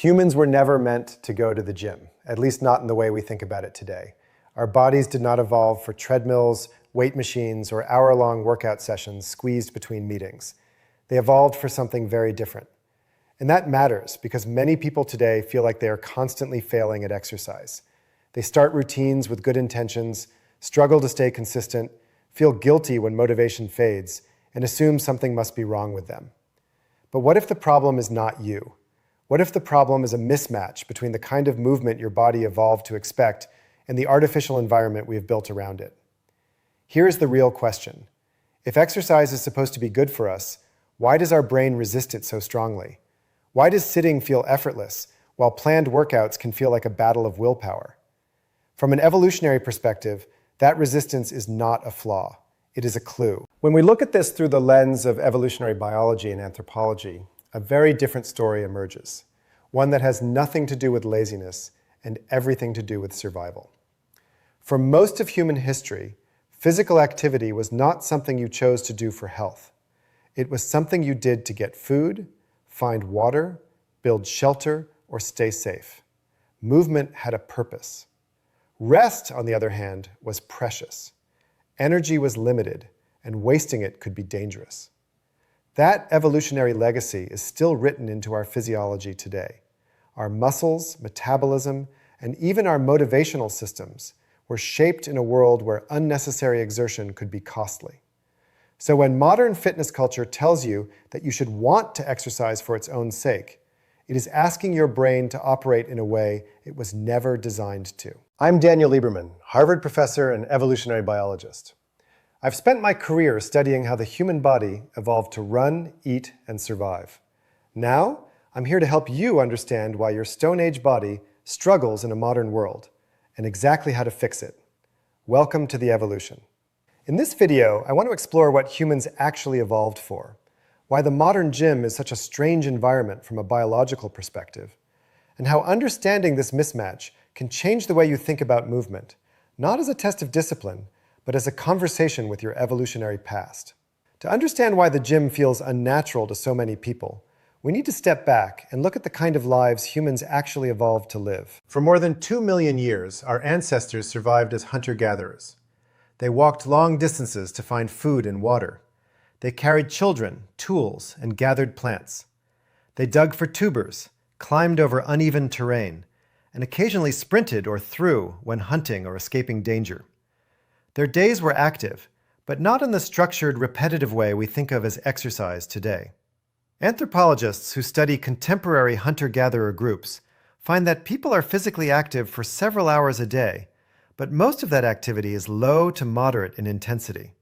Humans were never meant to go to the gym, at least not in the way we think about it today. Our bodies did not evolve for treadmills, weight machines, or hour-long workout sessions squeezed between meetings. They evolved for something very different. And that matters because many people today feel like they are constantly failing at exercise. They start routines with good intentions, struggle to stay consistent, feel guilty when motivation fades, and assume something must be wrong with them. But what if the problem is not you? What if the problem is a mismatch between the kind of movement your body evolved to expect and the artificial environment we have built around it? Here's the real question. If exercise is supposed to be good for us, why does our brain resist it so strongly? Why does sitting feel effortless, while planned workouts can feel like a battle of willpower? From an evolutionary perspective, that resistance is not a flaw. It is a clue. When we look at this through the lens of evolutionary biology and anthropology, a very different story emerges, one that has nothing to do with laziness and everything to do with survival. For most of human history, physical activity was not something you chose to do for health. It was something you did to get food, find water, build shelter, or stay safe. Movement had a purpose. Rest, on the other hand, was precious. Energy was limited, and wasting it could be dangerous. That evolutionary legacy is still written into our physiology today. Our muscles, metabolism, and even our motivational systems were shaped in a world where unnecessary exertion could be costly. So when modern fitness culture tells you that you should want to exercise for its own sake, it is asking your brain to operate in a way it was never designed to. I'm Daniel Lieberman, Harvard professor and evolutionary biologist. I've spent my career studying how the human body evolved to run, eat, and survive. Now, I'm here to help you understand why your Stone Age body struggles in a modern world, and exactly how to fix it. Welcome to the evolution. In this video, I want to explore what humans actually evolved for, why the modern gym is such a strange environment from a biological perspective, and how understanding this mismatch can change the way you think about movement, not as a test of discipline, but as a conversation with your evolutionary past. To understand why the gym feels unnatural to so many people, we need to step back and look at the kind of lives humans actually evolved to live. For more than 2 million years, our ancestors survived as hunter-gatherers. They walked long distances to find food and water. They carried children, tools, and gathered plants. They dug for tubers, climbed over uneven terrain, and occasionally sprinted or threw when hunting or escaping danger. Their days were active, but not in the structured, repetitive way we think of as exercise today. Anthropologists who study contemporary hunter-gatherer groups find that people are physically active for several hours a day, but most of that activity is low to moderate in intensity.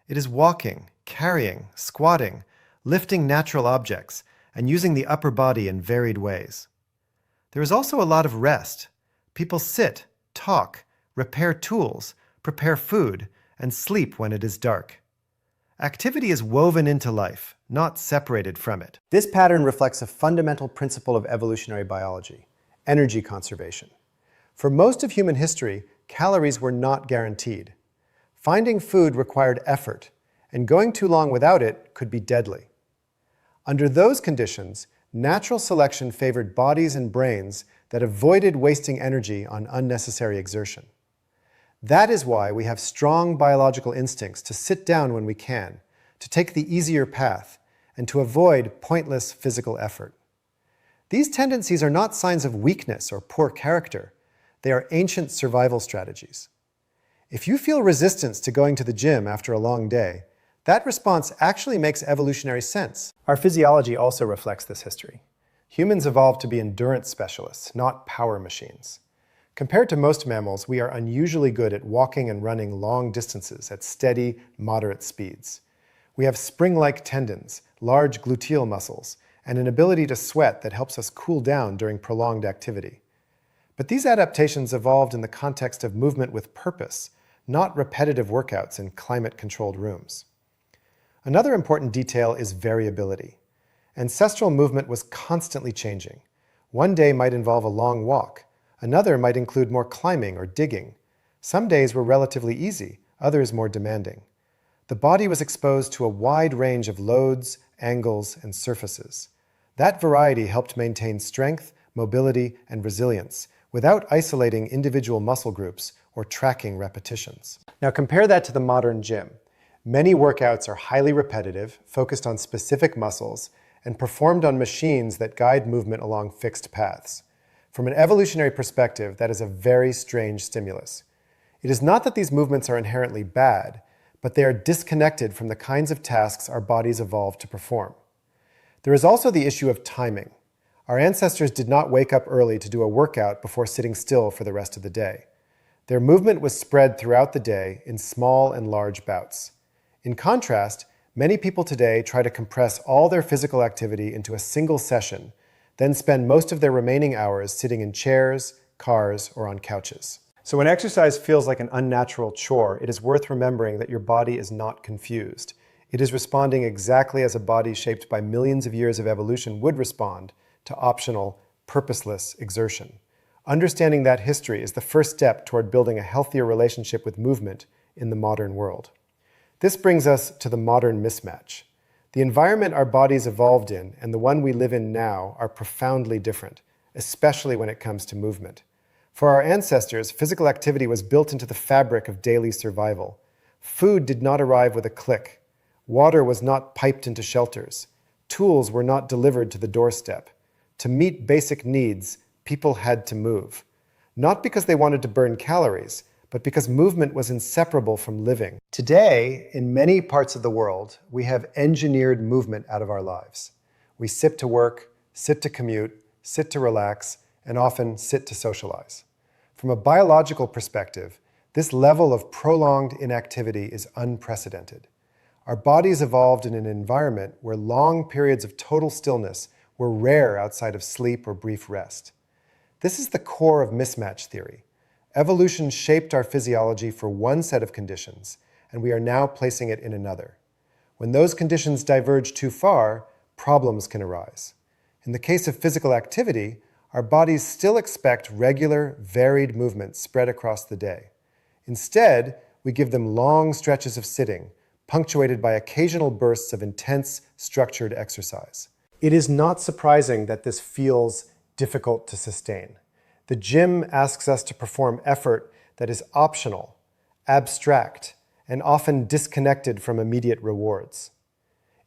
It is walking, carrying, squatting, lifting natural objects, and using the upper body in varied ways. There is also a lot of rest. People sit, talk, repair tools, prepare food, and sleep when it is dark. Activity is woven into life, not separated from it. This pattern reflects a fundamental principle of evolutionary biology: energy conservation. For most of human history, calories were not guaranteed. Finding food required effort, and going too long without it could be deadly. Under those conditions, natural selection favored bodies and brains that avoided wasting energy on unnecessary exertion. That is why we have strong biological instincts to sit down when we can, to take the easier path, and to avoid pointless physical effort. These tendencies are not signs of weakness or poor character. They are ancient survival strategies. If you feel resistance to going to the gym after a long day, that response actually makes evolutionary sense. Our physiology also reflects this history. Humans evolved to be endurance specialists, not power machines. Compared to most mammals, we are unusually good at walking and running long distances at steady, moderate speeds. We have spring-like tendons, large gluteal muscles, and an ability to sweat that helps us cool down during prolonged activity. But these adaptations evolved in the context of movement with purpose, not repetitive workouts in climate-controlled rooms. Another important detail is variability. Ancestral movement was constantly changing. One day might involve a long walk. Another might include more climbing or digging. Some days were relatively easy, others more demanding. The body was exposed to a wide range of loads, angles, and surfaces. That variety helped maintain strength, mobility, and resilience, without isolating individual muscle groups or tracking repetitions. Now compare that to the modern gym. Many workouts are highly repetitive, focused on specific muscles, and performed on machines that guide movement along fixed paths. From an evolutionary perspective, that is a very strange stimulus. It is not that these movements are inherently bad, but they are disconnected from the kinds of tasks our bodies evolved to perform. There is also the issue of timing. Our ancestors did not wake up early to do a workout before sitting still for the rest of the day. Their movement was spread throughout the day in small and large bouts. In contrast, many people today try to compress all their physical activity into a single session, then spend most of their remaining hours sitting in chairs, cars, or on couches. So when exercise feels like an unnatural chore, it is worth remembering that your body is not confused. It is responding exactly as a body shaped by millions of years of evolution would respond to optional, purposeless exertion. Understanding that history is the first step toward building a healthier relationship with movement in the modern world. This brings us to the modern mismatch. The environment our bodies evolved in and the one we live in now are profoundly different, especially when it comes to movement. For our ancestors, physical activity was built into the fabric of daily survival. Food did not arrive with a click. Water was not piped into shelters. Tools were not delivered to the doorstep. To meet basic needs, people had to move. Not because they wanted to burn calories, but because movement was inseparable from living. Today, in many parts of the world, we have engineered movement out of our lives. We sit to work, sit to commute, sit to relax, and often sit to socialize. From a biological perspective, this level of prolonged inactivity is unprecedented. Our bodies evolved in an environment where long periods of total stillness were rare outside of sleep or brief rest. This is the core of mismatch theory. Evolution shaped our physiology for one set of conditions, and we are now placing it in another. When those conditions diverge too far, problems can arise. In the case of physical activity, our bodies still expect regular, varied movements spread across the day. Instead, we give them long stretches of sitting, punctuated by occasional bursts of intense, structured exercise. It is not surprising that this feels difficult to sustain. The gym asks us to perform effort that is optional, abstract, and often disconnected from immediate rewards.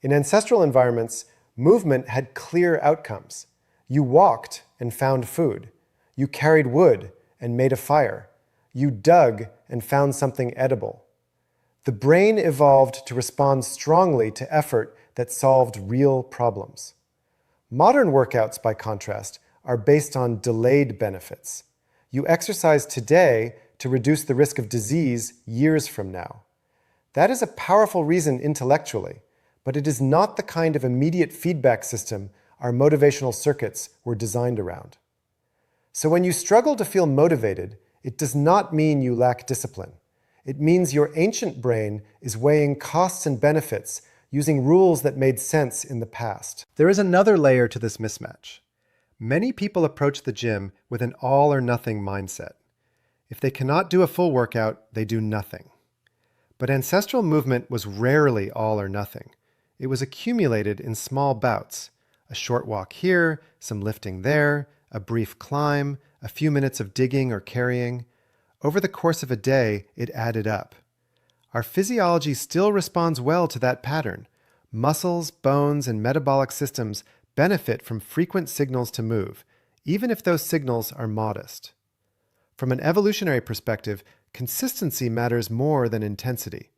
In ancestral environments, movement had clear outcomes. You walked and found food. You carried wood and made a fire. You dug and found something edible. The brain evolved to respond strongly to effort that solved real problems. Modern workouts, by contrast, are based on delayed benefits. You exercise today to reduce the risk of disease years from now. That is a powerful reason intellectually, but it is not the kind of immediate feedback system our motivational circuits were designed around. So when you struggle to feel motivated, it does not mean you lack discipline. It means your ancient brain is weighing costs and benefits using rules that made sense in the past. There is another layer to this mismatch. Many people approach the gym with an all-or-nothing mindset. If they cannot do a full workout, they do nothing. But ancestral movement was rarely all or nothing. It was accumulated in small bouts. A short walk here, some lifting there, a brief climb, a few minutes of digging or carrying. Over the course of a day, it added up. Our physiology still responds well to that pattern. Muscles, bones, and metabolic systems benefit from frequent signals to move, even if those signals are modest. From an evolutionary perspective, consistency matters more than intensity.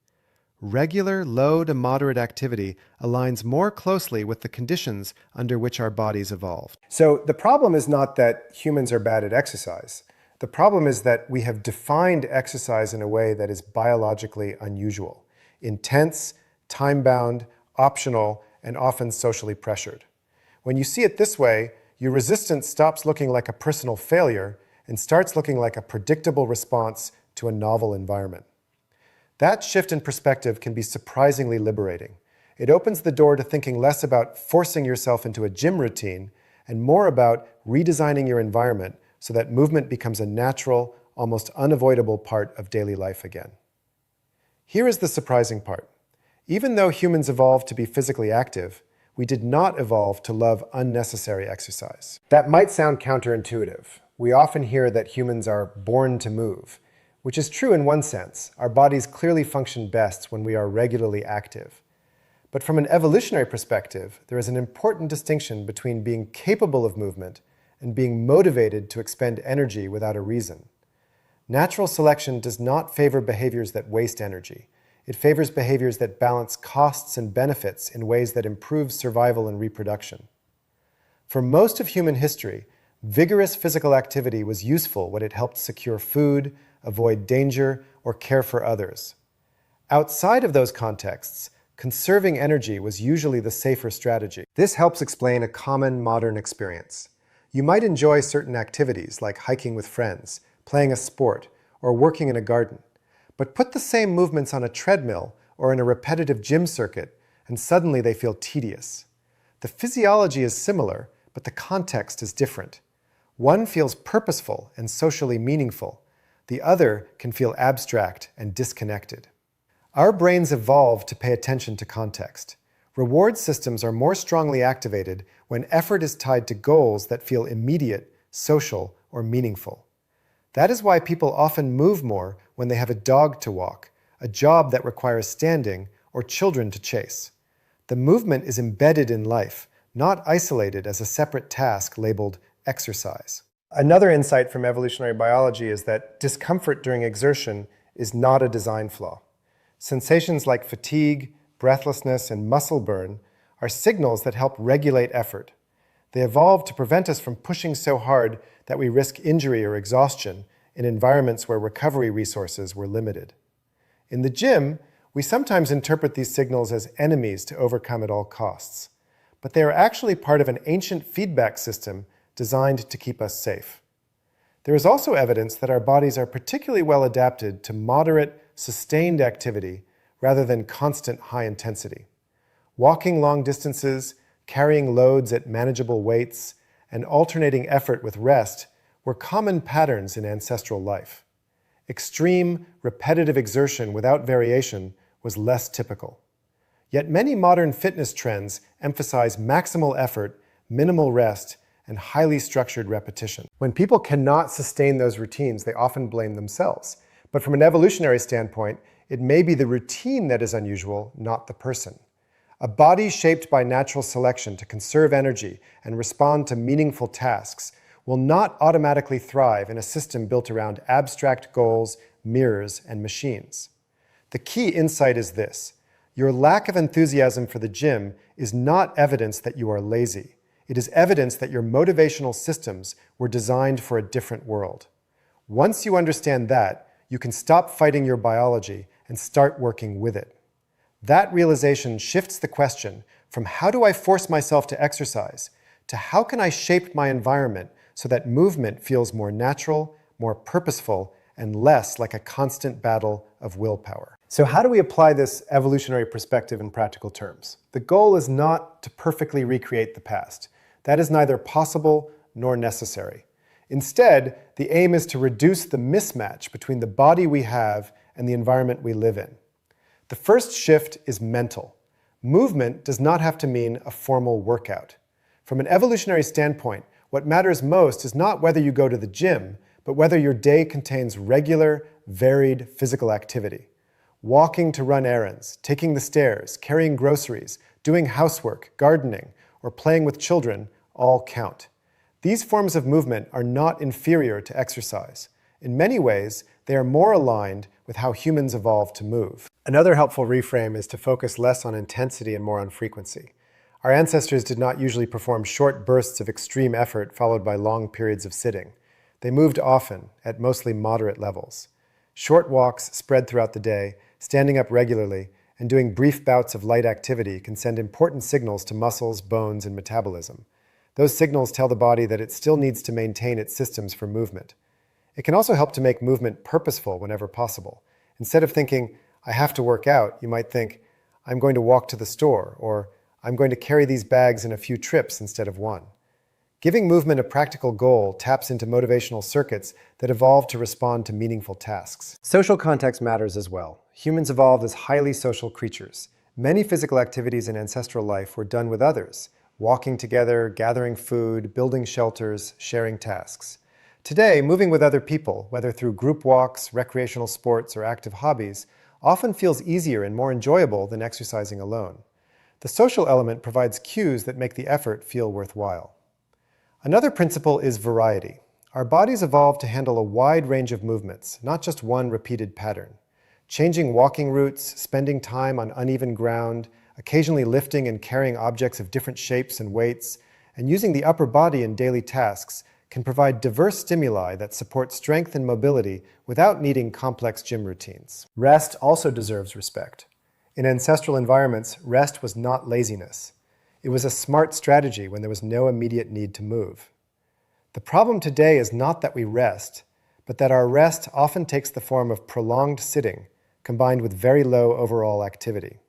Regular, low to moderate activity aligns more closely with the conditions under which our bodies evolved. So the problem is not that humans are bad at exercise. The problem is that we have defined exercise in a way that is biologically unusual, intense, time-bound, optional, and often socially pressured. When you see it this way, your resistance stops looking like a personal failure and starts looking like a predictable response to a novel environment. That shift in perspective can be surprisingly liberating. It opens the door to thinking less about forcing yourself into a gym routine and more about redesigning your environment so that movement becomes a natural, almost unavoidable part of daily life again. Here is the surprising part. Even though humans evolved to be physically active, We did not evolve to love unnecessary exercise. That might sound counterintuitive. We often hear that humans are born to move, which is true in one sense. Our bodies clearly function best when we are regularly active. But from an evolutionary perspective, there is an important distinction between being capable of movement and being motivated to expend energy without a reason. Natural selection does not favor behaviors that waste energy. It favors behaviors that balance costs and benefits in ways that improve survival and reproduction. For most of human history, vigorous physical activity was useful when it helped secure food, avoid danger, or care for others. Outside of those contexts, conserving energy was usually the safer strategy. This helps explain a common modern experience. You might enjoy certain activities like hiking with friends, playing a sport, or working in a garden. But put the same movements on a treadmill or in a repetitive gym circuit, and suddenly they feel tedious. The physiology is similar, but the context is different. One feels purposeful and socially meaningful. The other can feel abstract and disconnected. Our brains evolved to pay attention to context. Reward systems are more strongly activated when effort is tied to goals that feel immediate, social, or meaningful. That is why people often move more when they have a dog to walk, a job that requires standing, or children to chase. The movement is embedded in life, not isolated as a separate task labeled exercise. Another insight from evolutionary biology is that discomfort during exertion is not a design flaw. Sensations like fatigue, breathlessness, and muscle burn are signals that help regulate effort. They evolved to prevent us from pushing so hard that we risk injury or exhaustion in environments where recovery resources were limited. In the gym, we sometimes interpret these signals as enemies to overcome at all costs, but they are actually part of an ancient feedback system designed to keep us safe. There is also evidence that our bodies are particularly well adapted to moderate, sustained activity rather than constant high intensity. Walking long distances, carrying loads at manageable weights, and alternating effort with rest were common patterns in ancestral life. Extreme, repetitive exertion without variation was less typical. Yet many modern fitness trends emphasize maximal effort, minimal rest, and highly structured repetition. When people cannot sustain those routines, they often blame themselves. But from an evolutionary standpoint, it may be the routine that is unusual, not the person. A body shaped by natural selection to conserve energy and respond to meaningful tasks will not automatically thrive in a system built around abstract goals, mirrors, and machines. The key insight is this: your lack of enthusiasm for the gym is not evidence that you are lazy. It is evidence that your motivational systems were designed for a different world. Once you understand that, you can stop fighting your biology and start working with it. That realization shifts the question from how do I force myself to exercise to how can I shape my environment so that movement feels more natural, more purposeful, and less like a constant battle of willpower. So how do we apply this evolutionary perspective in practical terms? The goal is not to perfectly recreate the past. That is neither possible nor necessary. Instead, the aim is to reduce the mismatch between the body we have and the environment we live in. The first shift is mental. Movement does not have to mean a formal workout. From an evolutionary standpoint, what matters most is not whether you go to the gym, but whether your day contains regular, varied physical activity. Walking to run errands, taking the stairs, carrying groceries, doing housework, gardening, or playing with children all count. These forms of movement are not inferior to exercise. In many ways, they are more aligned with how humans evolved to move. Another helpful reframe is to focus less on intensity and more on frequency. Our ancestors did not usually perform short bursts of extreme effort followed by long periods of sitting. They moved often, at mostly moderate levels. Short walks spread throughout the day, standing up regularly, and doing brief bouts of light activity can send important signals to muscles, bones, and metabolism. Those signals tell the body that it still needs to maintain its systems for movement. It can also help to make movement purposeful whenever possible. Instead of thinking, I have to work out, you might think, I'm going to walk to the store, or I'm going to carry these bags in a few trips instead of one. Giving movement a practical goal taps into motivational circuits that evolve to respond to meaningful tasks. Social context matters as well. Humans evolved as highly social creatures. Many physical activities in ancestral life were done with others, walking together, gathering food, building shelters, sharing tasks. Today, moving with other people, whether through group walks, recreational sports, or active hobbies, often feels easier and more enjoyable than exercising alone. The social element provides cues that make the effort feel worthwhile. Another principle is variety. Our bodies evolved to handle a wide range of movements, not just one repeated pattern. Changing walking routes, spending time on uneven ground, occasionally lifting and carrying objects of different shapes and weights, and using the upper body in daily tasks can provide diverse stimuli that support strength and mobility without needing complex gym routines. Rest also deserves respect. In ancestral environments, rest was not laziness. It was a smart strategy when there was no immediate need to move. The problem today is not that we rest, but that our rest often takes the form of prolonged sitting, combined with very low overall activity.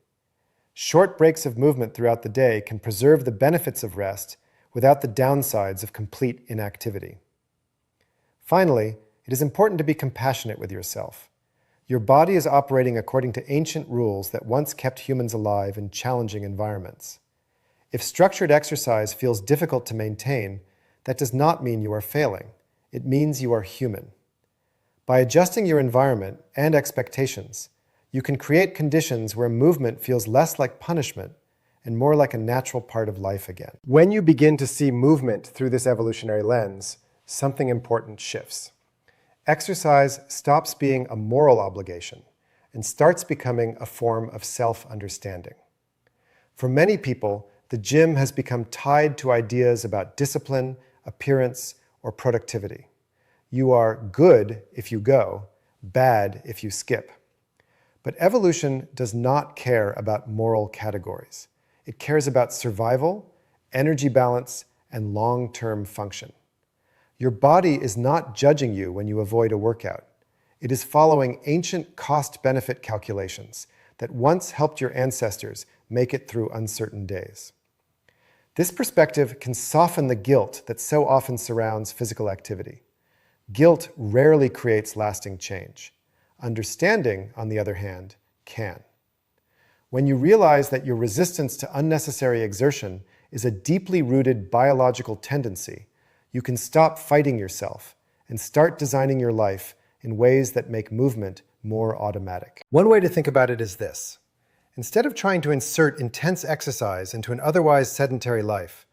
Short breaks of movement throughout the day can preserve the benefits of rest without the downsides of complete inactivity. Finally, it is important to be compassionate with yourself. Your body is operating according to ancient rules that once kept humans alive in challenging environments. If structured exercise feels difficult to maintain, that does not mean you are failing. It means you are human. By adjusting your environment and expectations, you can create conditions where movement feels less like punishment and more like a natural part of life again. When you begin to see movement through this evolutionary lens, something important shifts. Exercise stops being a moral obligation and starts becoming a form of self-understanding. For many people, the gym has become tied to ideas about discipline, appearance, or productivity. You are good if you go, bad if you skip. But evolution does not care about moral categories. It cares about survival, energy balance, and long-term function. Your body is not judging you when you avoid a workout. It is following ancient cost-benefit calculations that once helped your ancestors make it through uncertain days. This perspective can soften the guilt that so often surrounds physical activity. Guilt rarely creates lasting change. Understanding, on the other hand, can. When you realize that your resistance to unnecessary exertion is a deeply rooted biological tendency, you can stop fighting yourself and start designing your life in ways that make movement more automatic. One way to think about it is this. Instead of trying to insert intense exercise into an otherwise sedentary life,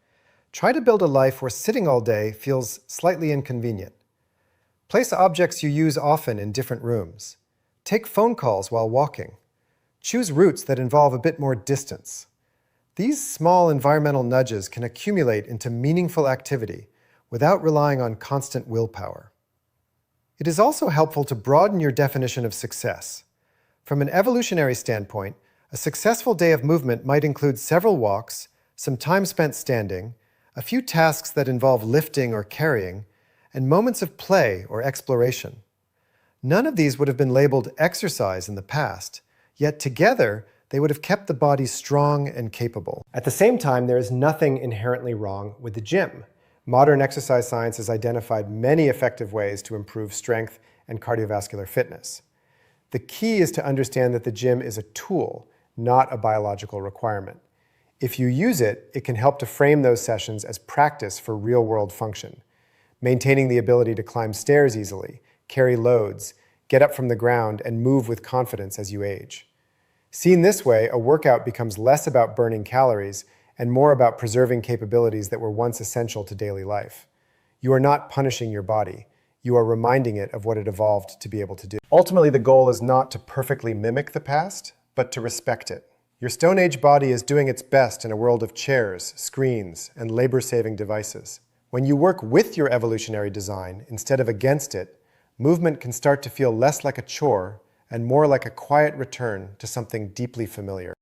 try to build a life where sitting all day feels slightly inconvenient. Place objects you use often in different rooms. Take phone calls while walking. Choose routes that involve a bit more distance. These small environmental nudges can accumulate into meaningful activity without relying on constant willpower. It is also helpful to broaden your definition of success. From an evolutionary standpoint, a successful day of movement might include several walks, some time spent standing, a few tasks that involve lifting or carrying, and moments of play or exploration. None of these would have been labeled exercise in the past, yet together they would have kept the body strong and capable. At the same time, there is nothing inherently wrong with the gym. Modern exercise science has identified many effective ways to improve strength and cardiovascular fitness. The key is to understand that the gym is a tool, not a biological requirement. If you use it, it can help to frame those sessions as practice for real-world function. Maintaining the ability to climb stairs easily, carry loads, get up from the ground, and move with confidence as you age. Seen this way, a workout becomes less about burning calories and more about preserving capabilities that were once essential to daily life. You are not punishing your body. You are reminding it of what it evolved to be able to do. Ultimately, the goal is not to perfectly mimic the past, but to respect it. Your Stone Age body is doing its best in a world of chairs, screens, and labor-saving devices. When you work with your evolutionary design instead of against it, movement can start to feel less like a chore and more like a quiet return to something deeply familiar.